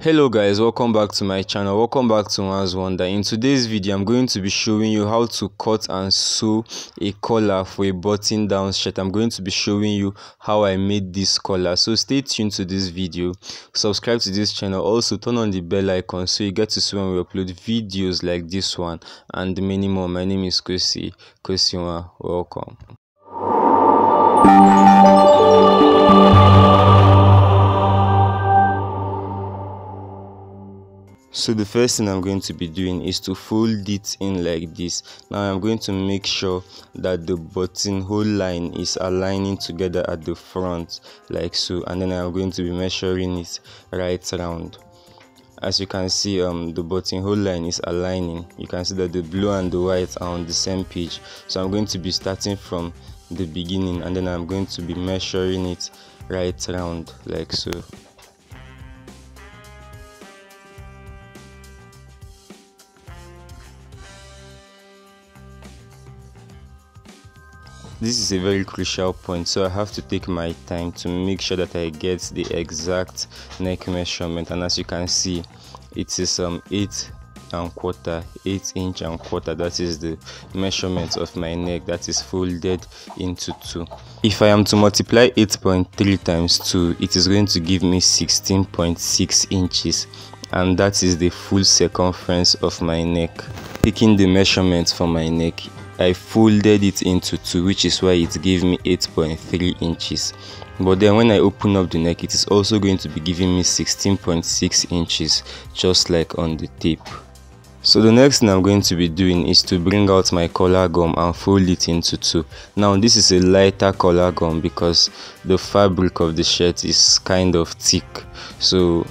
Hello guys, welcome back to my channel. Welcome back to NWA'S Wonder. In today's video, I'm going to be showing you how to cut and sew a collar for a button down shirt. I'm going to be showing you how I made this collar. So stay tuned to this video. Subscribe to this channel. Also turn on the bell icon so you get to see when we upload videos like this one and many more. My name is Kosi. Kosiwa. Welcome. So the first thing I'm going to be doing is to fold it in like this. Now I'm going to make sure that the buttonhole line is aligning together at the front like so, and then I'm going to be measuring it right round. As you can see, the buttonhole line is aligning. You can see that the blue and the white are on the same page. So I'm going to be starting from the beginning, and then I'm going to be measuring it right round like so. This is a very crucial point, so I have to take my time to make sure that I get the exact neck measurement. And as you can see, it is 8 inch and quarter. That is the measurement of my neck that is folded into 2. If I am to multiply 8.3 times 2, it is going to give me 16.6 inches, and that is the full circumference of my neck. Taking the measurement for my neck, I folded it into 2, which is why it gave me 8.3 inches. But then when I open up the neck, it is also going to be giving me 16.6 inches, just like on the tape. So the next thing I'm going to be doing is to bring out my collar gum and fold it into 2. Now this is a lighter collar gum because the fabric of the shirt is kind of thick, so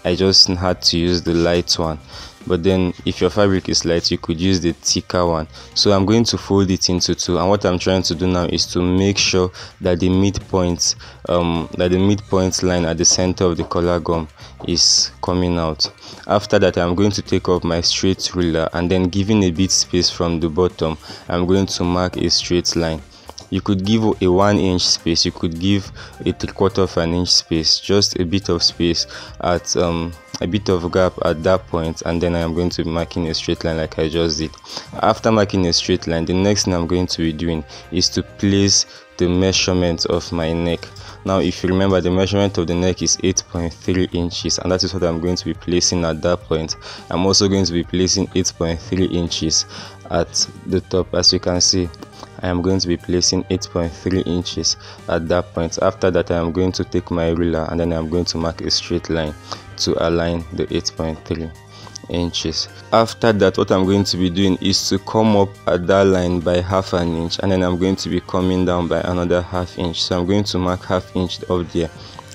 I just had to use the light one. But then if your fabric is light, you could use the thicker one. So I'm going to fold it into 2, and what I'm trying to do now is to make sure that the midpoint line at the center of the collar gum is coming out. After that, I'm going to take off my straight ruler, and then giving a bit space from the bottom, I'm going to mark a straight line. You could give a 1 inch space, you could give a 3/4 of an inch space, just a bit of space at a bit of gap at that point, and then I am going to be marking a straight line like I just did. After marking a straight line, the next thing I'm going to be doing is to place the measurement of my neck. Now if you remember, the measurement of the neck is 8.3 inches, and that is what I'm going to be placing at that point. I'm also going to be placing 8.3 inches at the top. As you can see, I am going to be placing 8.3 inches at that point. After that, I am going to take my ruler, and then I am going to mark a straight line to align the 8.3 inches. After that, what I'm going to be doing is to come up at that line by 1/2 inch, and then I'm going to be coming down by another 1/2 inch. So I'm going to mark 1/2 inch up there,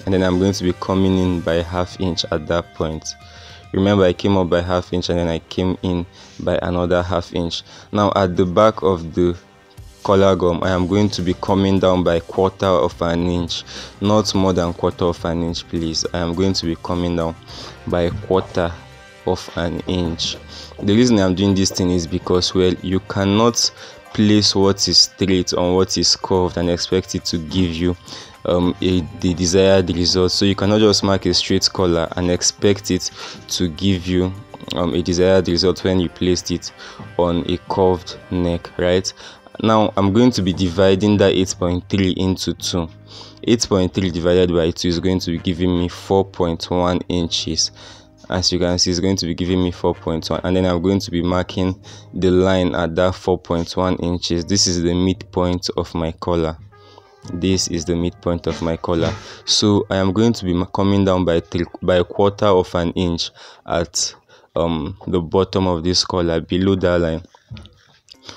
and then I'm going to be coming in by 1/2 inch at that point. Remember, I came up by 1/2 inch, and then I came in by another 1/2 inch. Now at the back of the collar gum, I am going to be coming down by 1/4 of an inch, not more than 1/4 of an inch, please. I am going to be coming down by 1/4 of an inch. The reason I'm doing this thing is because, well, you cannot place what is straight on what is curved and expect it to give you the desired result. So you cannot just mark a straight collar and expect it to give you a desired result when you placed it on a curved neck, right? Now I'm going to be dividing that 8.3 into 2. 8.3 divided by 2 is going to be giving me 4.1 inches. As you can see, it's going to be giving me 4.1, and then I'm going to be marking the line at that 4.1 inches. This is the midpoint of my collar. This is the midpoint of my collar. So I am going to be coming down by 1/4 of an inch at the bottom of this collar, below that line.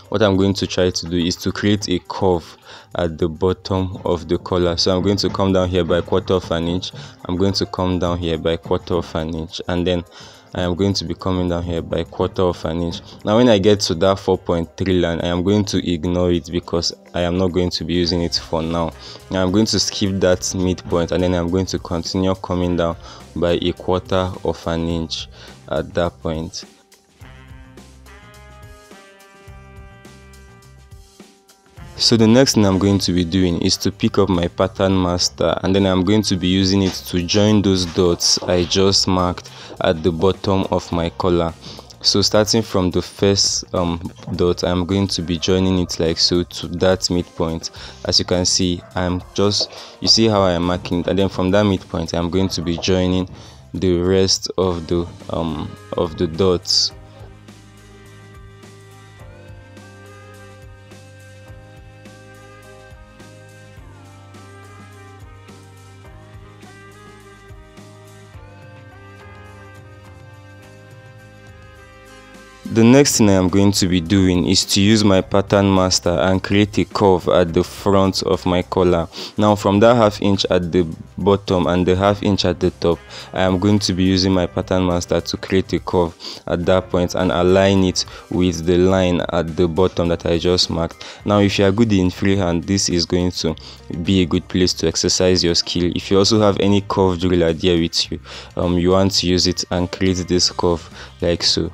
What I'm going to try to do is to create a curve at the bottom of the collar. So I'm going to come down here by 1/4 of an inch. I'm going to come down here by 1/4 of an inch, and then I am going to be coming down here by 1/4 of an inch. Now when I get to that 4.3 line, I am going to ignore it because I am not going to be using it for now. Now I'm going to skip that midpoint, and then I'm going to continue coming down by 1/4 of an inch at that point. So the next thing I'm going to be doing is to pick up my pattern master, and then I'm going to be using it to join those dots I just marked at the bottom of my collar. So starting from the first dot, I'm going to be joining it like so to that midpoint. As you can see, you see how I am marking it, and then from that midpoint I'm going to be joining the rest of the dots. The next thing I am going to be doing is to use my pattern master and create a curve at the front of my collar. Now from that ½ inch at the bottom and the ½ inch at the top, I am going to be using my pattern master to create a curve at that point and align it with the line at the bottom that I just marked. Now if you are good in freehand, this is going to be a good place to exercise your skill. If you also have any curved ruler there with you, you want to use it and create this curve like so.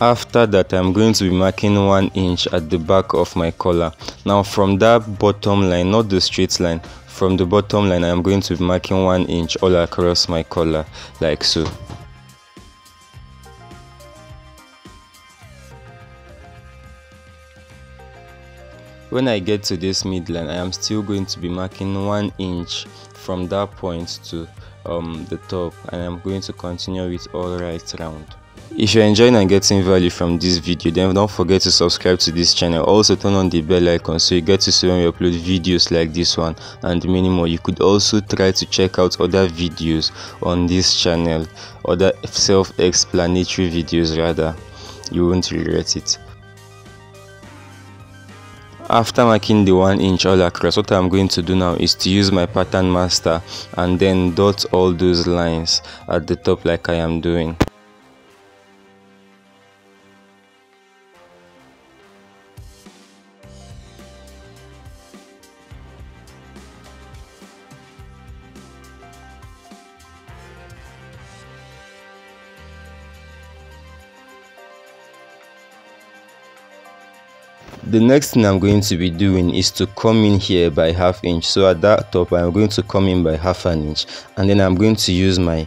After that, I'm going to be marking 1 inch at the back of my collar. Now from that bottom line, not the straight line, from the bottom line I'm going to be marking 1 inch all across my collar like so. When I get to this midline, I am still going to be marking 1 inch from that point to the top, and I'm going to continue it all right round. If you're enjoying and getting value from this video, then don't forget to subscribe to this channel. Also turn on the bell icon so you get to see when we upload videos like this one and many more. You could also try to check out other videos on this channel, other self-explanatory videos rather. You won't regret it. After marking the 1 inch all across, what I'm going to do now is to use my pattern master and then dot all those lines at the top like I am doing. The next thing I'm going to be doing is to come in here by ½ inch. So at that top I'm going to come in by ½ inch, and then I'm going to use my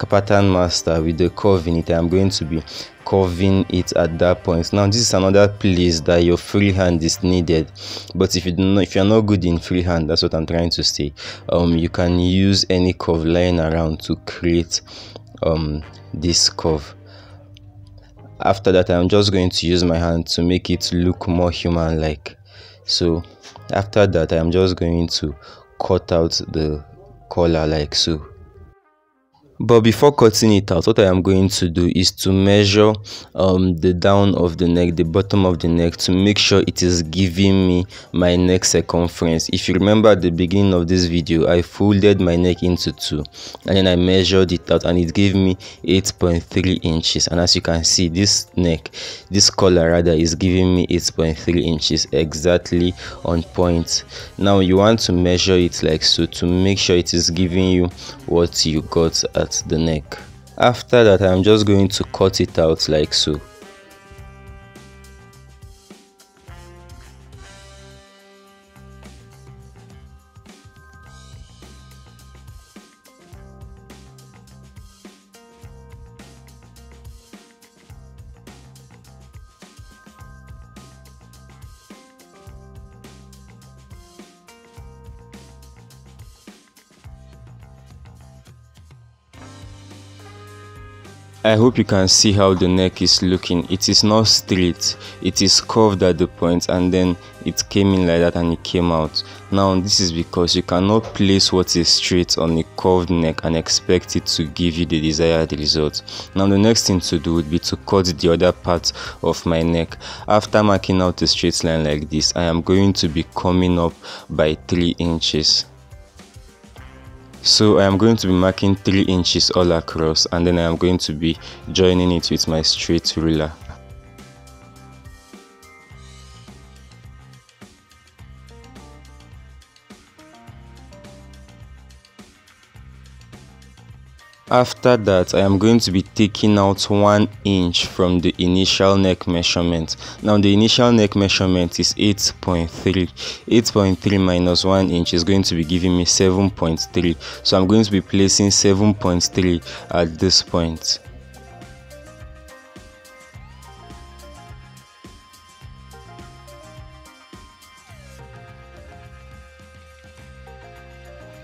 pattern master with the curve in it. I'm going to be curving it at that point. Now this is another place that your free hand is needed, but if you're not good in freehand, that's what I'm trying to say, you can use any curve lying around to create this curve. After that, I'm just going to use my hand to make it look more human-like. So after that, I'm just going to cut out the collar like so. But before cutting it out, what I am going to do is to measure the down of the neck, the bottom of the neck, to make sure it is giving me my neck circumference. If you remember at the beginning of this video, I folded my neck into 2 and then I measured it out and it gave me 8.3 inches. And as you can see, this collar rather, is giving me 8.3 inches, exactly on point. Now you want to measure it like so to make sure it is giving you what you got at the neck. After that, I'm just going to cut it out like so. I hope you can see how the neck is looking. It is not straight, it is curved at the point, and then it came in like that and it came out. Now this is because you cannot place what is straight on a curved neck and expect it to give you the desired result. Now the next thing to do would be to cut the other part of my neck. After marking out a straight line like this, I am going to be coming up by 3 inches. So I am going to be marking 3 inches all across, and then I am going to be joining it with my straight ruler. After that, I am going to be taking out 1 inch from the initial neck measurement. Now the initial neck measurement is 8.3. 8.3 minus 1 inch is going to be giving me 7.3. So I'm going to be placing 7.3 at this point.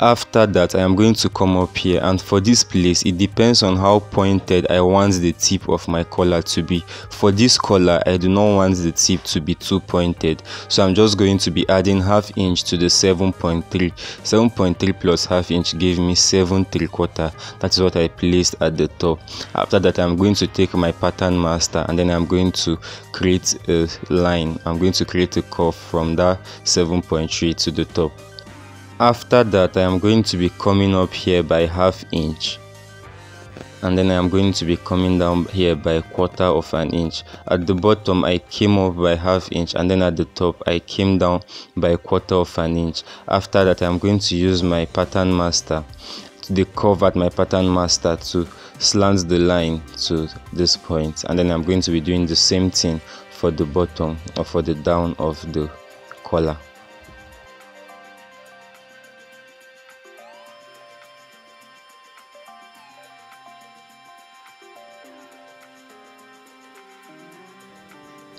After that, I am going to come up here, and for this place it depends on how pointed I want the tip of my collar to be. For this collar, I do not want the tip to be too pointed, so I'm just going to be adding half inch to the 7.3. 7.3 plus half inch gave me 7.75. that is what I placed at the top. After that, I'm going to take my pattern master, and then I'm going to create a line. I'm going to create a curve from that 7.3 to the top. After that, I am going to be coming up here by half inch, and then I am going to be coming down here by 1/4 of an inch. At the bottom, I came up by half inch, and then at the top I came down by 1/4 of an inch. After that, I am going to use my pattern master, the curve at my pattern master, to slant the line to this point, and then I'm going to be doing the same thing for the bottom, or for the down of the collar.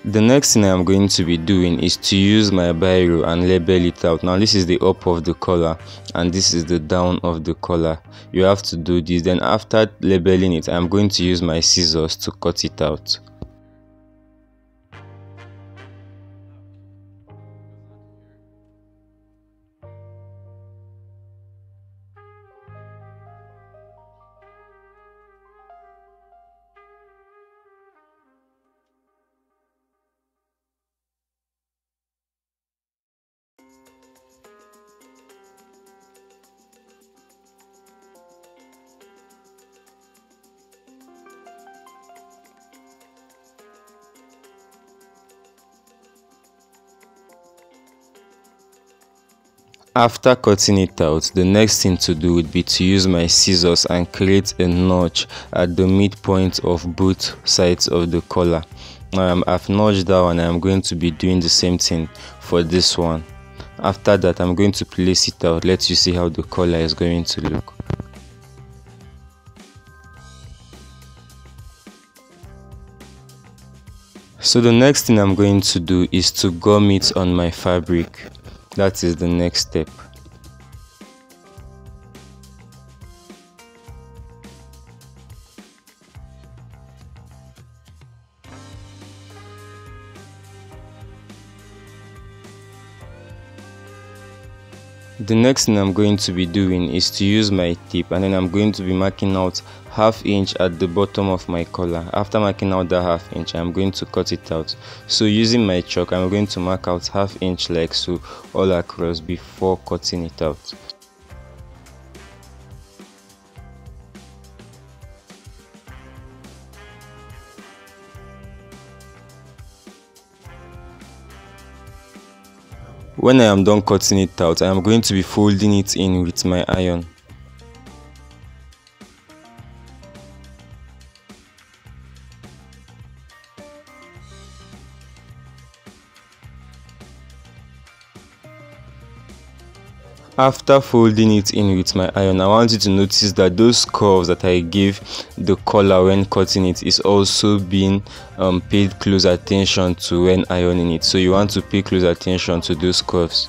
The next thing I am going to be doing is to use my biro and label it out. Now this is the up of the collar, and this is the down of the collar. You have to do this. Then after labeling it, I am going to use my scissors to cut it out. After cutting it out, the next thing to do would be to use my scissors and create a notch at the midpoint of both sides of the collar. I've notched that one, and I'm going to be doing the same thing for this one. After that, I'm going to place it out. Let you see how the collar is going to look. So the next thing I'm going to do is to gum it on my fabric. That is the next step. The next thing I'm going to be doing is to use my tape, and then I'm going to be marking out half inch at the bottom of my collar. After marking out that half inch, I'm going to cut it out. So using my chalk, I'm going to mark out half inch like so all across before cutting it out. When I am done cutting it out, I am going to be folding it in with my iron. After folding it in with my iron, I want you to notice that those curves that I gave the collar when cutting it is also being paid close attention to when ironing it. So you want to pay close attention to those curves.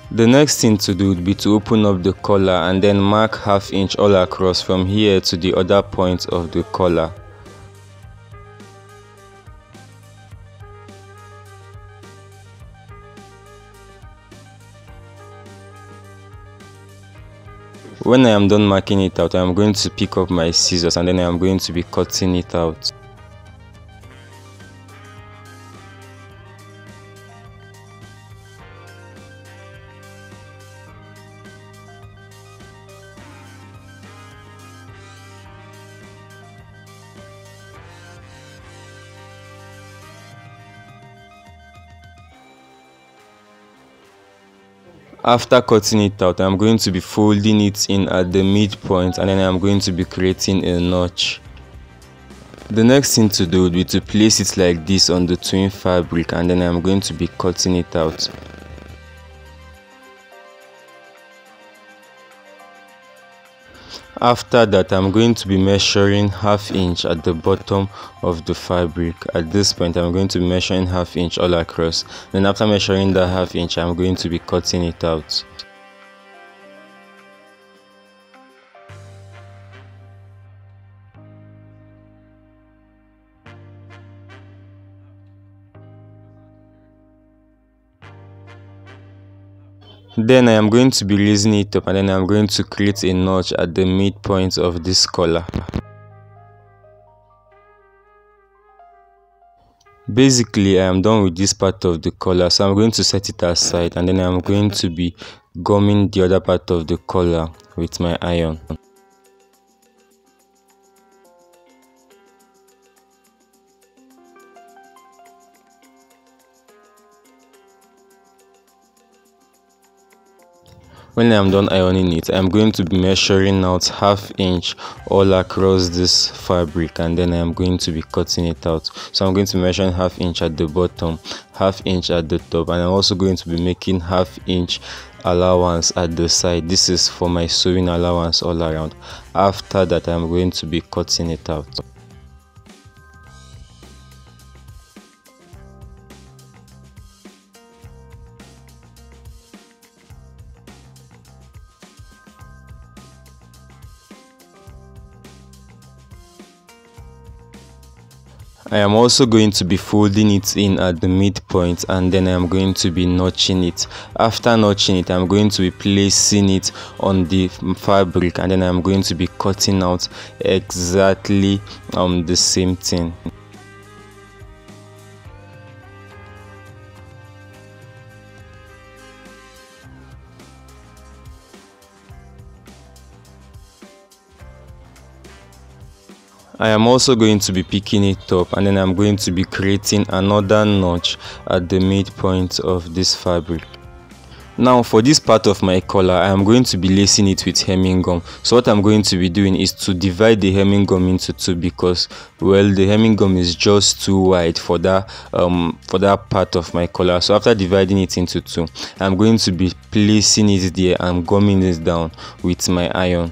The next thing to do would be to open up the collar and then mark half inch all across from here to the other point of the collar. When I am done marking it out, I am going to pick up my scissors, and then I am going to be cutting it out. After cutting it out, I'm going to be folding it in at the midpoint, and then I'm going to be creating a notch. The next thing to do would be to place it like this on the twin fabric, and then I'm going to be cutting it out. After that, I'm going to be measuring ½ inch at the bottom of the fabric. At this point, I'm going to be measuring ½ inch all across. Then after measuring that ½ inch, I'm going to be cutting it out. Then I am going to be raising it up, and then I'm going to create a notch at the midpoint of this collar. Basically, I am done with this part of the collar, so I'm going to set it aside, and then I'm going to be gumming the other part of the collar with my iron. When I'm done ironing it, I'm going to be measuring out ½ inch all across this fabric, and then I'm going to be cutting it out. So I'm going to measure ½ inch at the bottom, ½ inch at the top, and I'm also going to be making ½ inch allowance at the side. This is for my sewing allowance all around. After that, I'm going to be cutting it out. I am also going to be folding it in at the midpoint, and then I am going to be notching it. After notching it, I'm going to be placing it on the fabric, and then I'm going to be cutting out exactly the same thing. I am also going to be picking it up, and then I'm going to be creating another notch at the midpoint of this fabric. Now for this part of my collar, I am going to be lacing it with hemming gum. So what I'm going to be doing is to divide the hemming gum into two, because well, the hemming gum is just too wide for that part of my collar. So after dividing it into two, I'm going to be placing it there and gumming it down with my iron.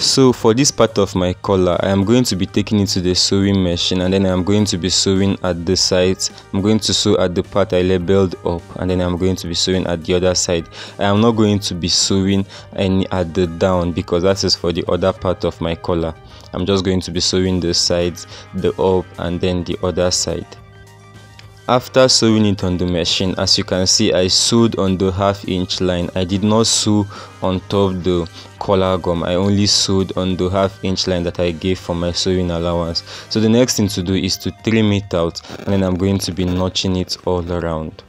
So for this part of my collar, I am going to be taking it to the sewing machine, and then I am going to be sewing at the sides. I'm going to sew at the part I labeled up, and then I'm going to be sewing at the other side. I am not going to be sewing any at the down, because that is for the other part of my collar. I'm just going to be sewing the sides, the up, and then the other side. After sewing it on the machine, as you can see, I sewed on the ½ inch line. I did not sew on top the collar gum. I only sewed on the ½ inch line that I gave for my sewing allowance. So the next thing to do is to trim it out, and then I'm going to be notching it all around.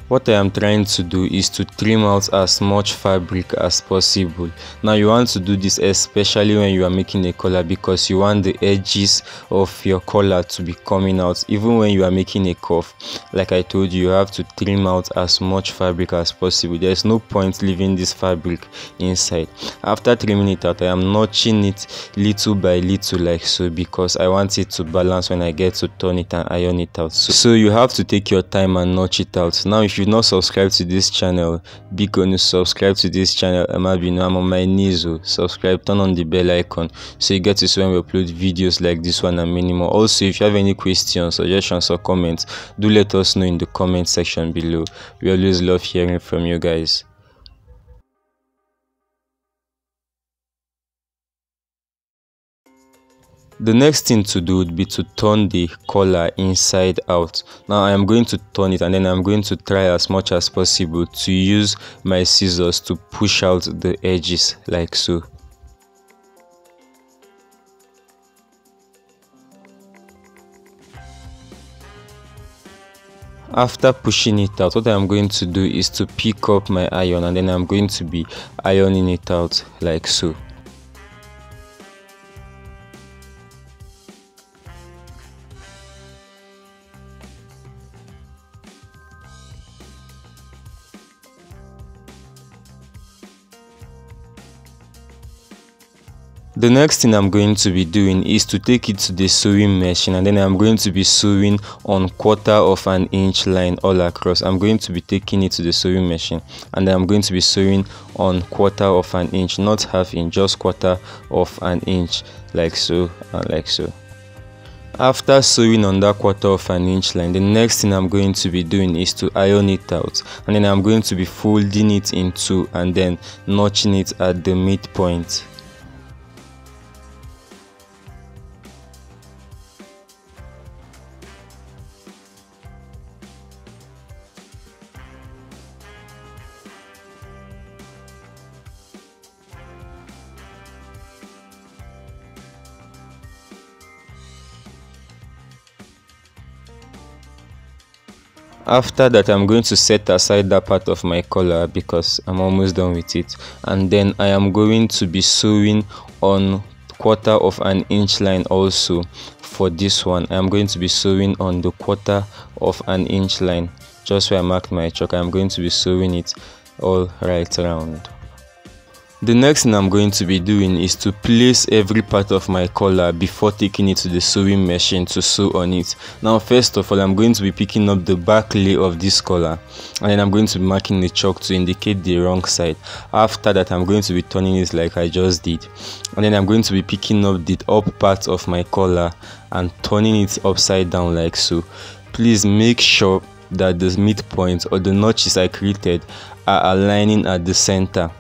What I am trying to do is to trim out as much fabric as possible. Now you want to do this especially when you are making a collar, because you want the edges of your collar to be coming out. Even when you are making a cuff, like I told you, you have to trim out as much fabric as possible. There is no point leaving this fabric inside. After trimming it out, I am notching it little by little like so, because I want it to balance when I get to turn it and iron it out. So you have to take your time and notch it out. Now if you not subscribed to this channel, be going to subscribe to this channel. I'm on my knees. Subscribe, turn on the bell icon so you get to see when we upload videos like this one and many more. Also, if you have any questions, suggestions, or comments, do let us know in the comment section below. We always love hearing from you guys. The next thing to do would be to turn the collar inside out. Now I am going to turn it, and then I'm going to try as much as possible to use my scissors to push out the edges like so. After pushing it out, what I'm going to do is to pick up my iron, and then I'm going to be ironing it out like so. The next thing I'm going to be doing is to take it to the sewing machine, and then I'm going to be sewing on 1/4 of an inch line all across. I'm going to be taking it to the sewing machine, and then I'm going to be sewing on 1/4 of an inch, not half inch, just 1/4 of an inch, like so and like so. After sewing on that 1/4 of an inch line, the next thing I'm going to be doing is to iron it out, and then I'm going to be folding it in two and then notching it at the midpoint. After that, I'm going to set aside that part of my collar because I'm almost done with it, and then I am going to be sewing on 1/4 of an inch line also. For this one, I'm going to be sewing on the 1/4 of an inch line, just where I marked my chalk. I'm going to be sewing it all right around. The next thing I'm going to be doing is to place every part of my collar before taking it to the sewing machine to sew on it. Now first of all, I'm going to be picking up the back lay of this collar, and then I'm going to be marking the chalk to indicate the wrong side. After that, I'm going to be turning it like I just did, and then I'm going to be picking up the up part of my collar and turning it upside down like so. Please make sure that the midpoint or the notches I created are aligning at the center.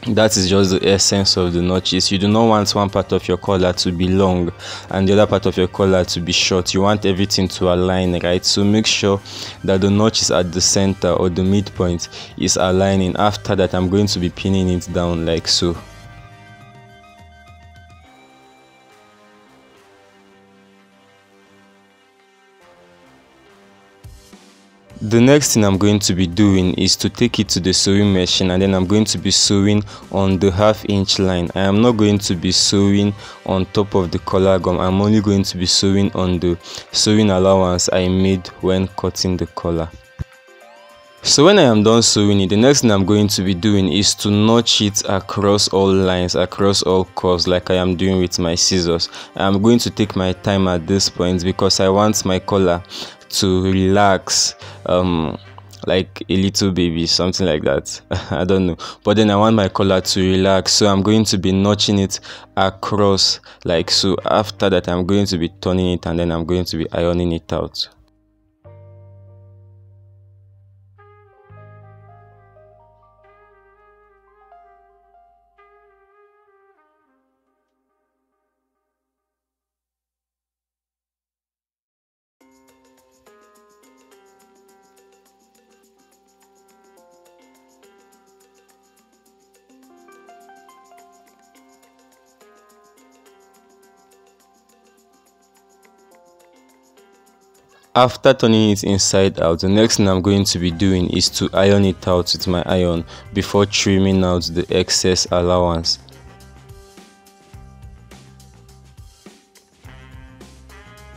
That is just the essence of the notches. You do not want one part of your collar to be long and the other part of your collar to be short. You want everything to align, right? So make sure that the notches at the center or the midpoint is aligning. After that, I'm going to be pinning it down like so. The next thing I'm going to be doing is to take it to the sewing machine, and then I'm going to be sewing on the 1/2 inch line. I am not going to be sewing on top of the collar gum. I'm only going to be sewing on the sewing allowance I made when cutting the collar. So when I am done sewing it, the next thing I'm going to be doing is to notch it across all lines, across all curves, like I am doing with my scissors. I'm going to take my time at this point because I want my collar to relax, like a little baby, something like that. I don't know, but then I want my collar to relax, so I'm going to be notching it across like so. After that, I'm going to be turning it, and then I'm going to be ironing it out. After turning it inside out, the next thing I'm going to be doing is to iron it out with my iron before trimming out the excess allowance.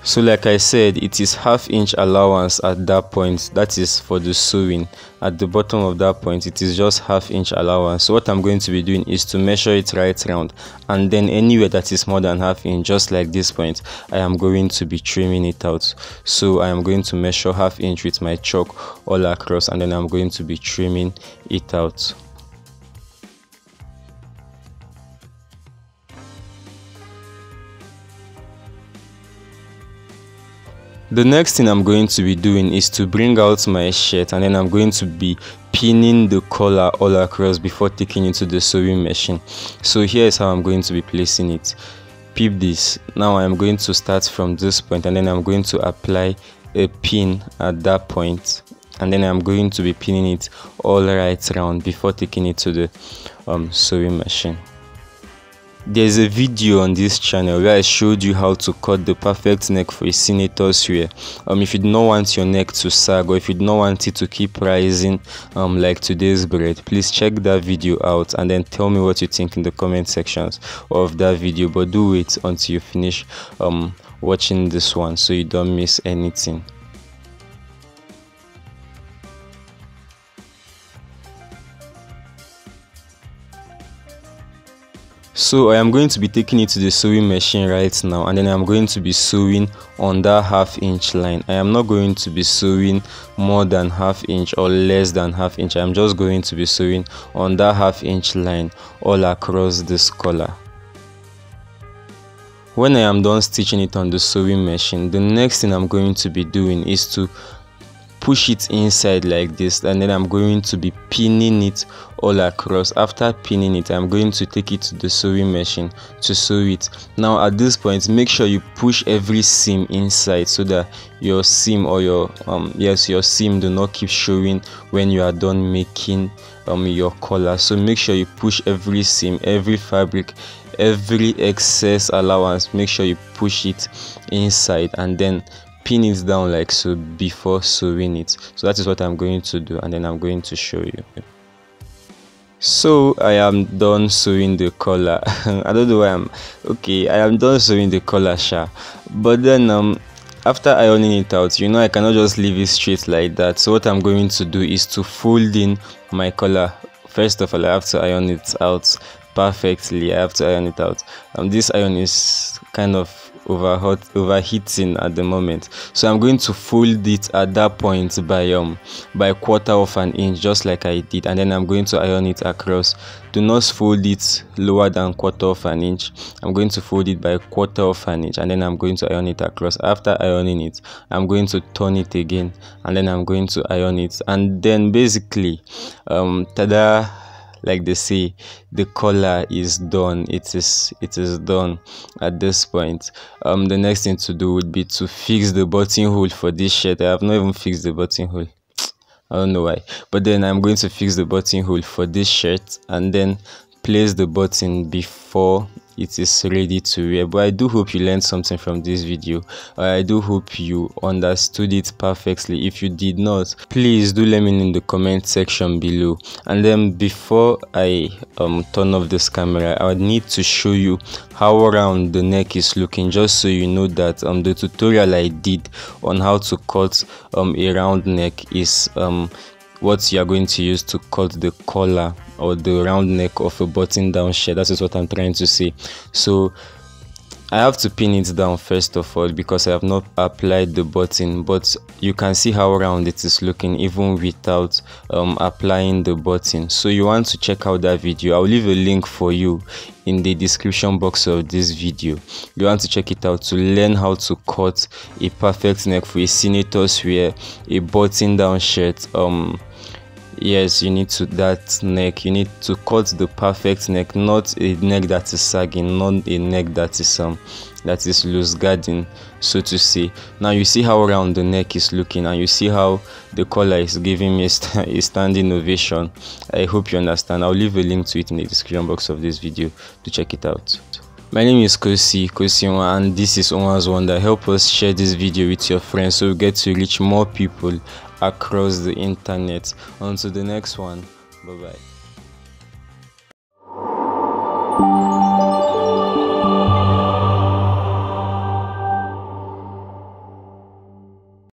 So like I said, it is 1/2 inch allowance at that point. That is for the sewing. At the bottom of that point, it is just 1/2 inch allowance. So what I'm going to be doing is to measure it right round, and then anywhere that is more than 1/2 inch, just like this point, I am going to be trimming it out. So I am going to measure 1/2 inch with my chalk all across, and then I'm going to be trimming it out. The next thing I'm going to be doing is to bring out my shirt, and then I'm going to be pinning the collar all across before taking it to the sewing machine. So here is how I'm going to be placing it. peep this. Now I'm going to start from this point, and then I'm going to apply a pin at that point, and then I'm going to be pinning it all right round before taking it to the sewing machine. There's a video on this channel where I showed you how to cut the perfect neck for a senator's wear. If you do not want your neck to sag, or if you do not want it to keep rising like today's braid, please check that video out and then tell me what you think in the comment sections of that video. But do wait until you finish watching this one so you don't miss anything. So I am going to be taking it to the sewing machine right now, and then I'm going to be sewing on that ½ inch line. I am not going to be sewing more than ½ inch or less than ½ inch. I'm just going to be sewing on that ½ inch line all across this collar. When I am done stitching it on the sewing machine, the next thing I'm going to be doing is to push it inside like this, and then I'm going to be pinning it all across. After pinning it, I'm going to take it to the sewing machine to sew it. Now at this point, make sure you push every seam inside so that your seam or your your seam do not keep showing when you are done making your collar. So make sure you push every seam, every fabric, every excess allowance. Make sure you push it inside and then pin it down like so before sewing it. So that is what I'm going to do, and then I'm going to show you. So I am done sewing the collar. I don't know why I am done sewing the collar, but then after ironing it out, I cannot just leave it straight like that. So what I'm going to do is to fold in my collar. First of all, I have to iron it out perfectly. I have to iron it out. This iron is kind of overheating at the moment, so I'm going to fold it at that point by 1/4 inch, just like I did, and then I'm going to iron it across. Do not fold it lower than 1/4 inch. I'm going to fold it by 1/4 inch, and then I'm going to iron it across. After ironing it, I'm going to turn it again, and then I'm going to iron it, and then basically tada, like they say, the collar is done. It is done at this point. The next thing to do would be to fix the buttonhole for this shirt. I have not even fixed the buttonhole. I don't know why, but then I'm going to fix the buttonhole for this shirt and then place the button before it is ready to wear. But I do hope you learned something from this video. I do hope you understood it perfectly. If you did not, please do let me know in the comment section below. And then before I turn off this camera, I would need to show you how round the neck is looking, just so you know that the tutorial I did on how to cut a round neck is what you are going to use to cut the collar or the round neck of a button down shirt. That is what I'm trying to say. So I have to pin it down first of all because I have not applied the button, but you can see how round it is looking even without applying the button. So you want to check out that video. I'll leave a link for you in the description box of this video. You want to check it out to learn how to cut a perfect neck for a senator's wear, a button down shirt. Yes, you need to that neck. You need to cut the perfect neck, not a neck that is sagging, not a neck that is loose guarding, so to say. Now you see how round the neck is looking, and you see how the collar is giving me a standing ovation. I hope you understand. I'll leave a link to it in the description box of this video to check it out. My name is Kosi Nwa, and this is NWA'S Wonder. Help us share this video with your friends so we get to reach more people across the internet. Until the next one, bye bye.